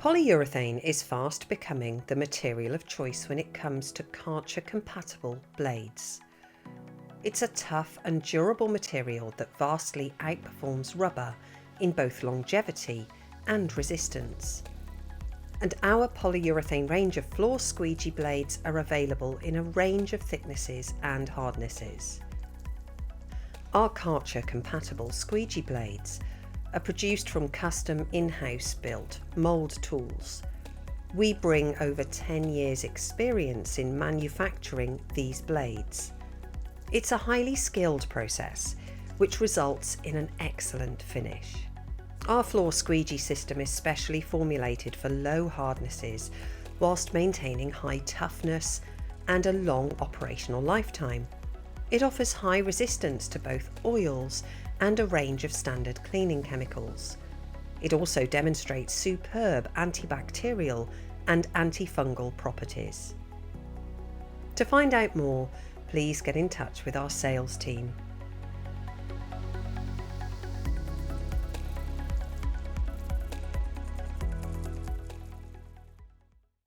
Polyurethane is fast becoming the material of choice when it comes to Karcher compatible blades. It's a tough and durable material that vastly outperforms rubber in both longevity and resistance. And our polyurethane range of floor squeegee blades are available in a range of thicknesses and hardnesses. Our Karcher compatible squeegee blades are produced from custom in-house built mould tools. We bring over 10 years experience in manufacturing these blades. It's a highly skilled process which results in an excellent finish. Our floor squeegee system is specially formulated for low hardnesses whilst maintaining high toughness and a long operational lifetime. It offers high resistance to both oils and a range of standard cleaning chemicals. It also demonstrates superb antibacterial and antifungal properties. To find out more, please get in touch with our sales team.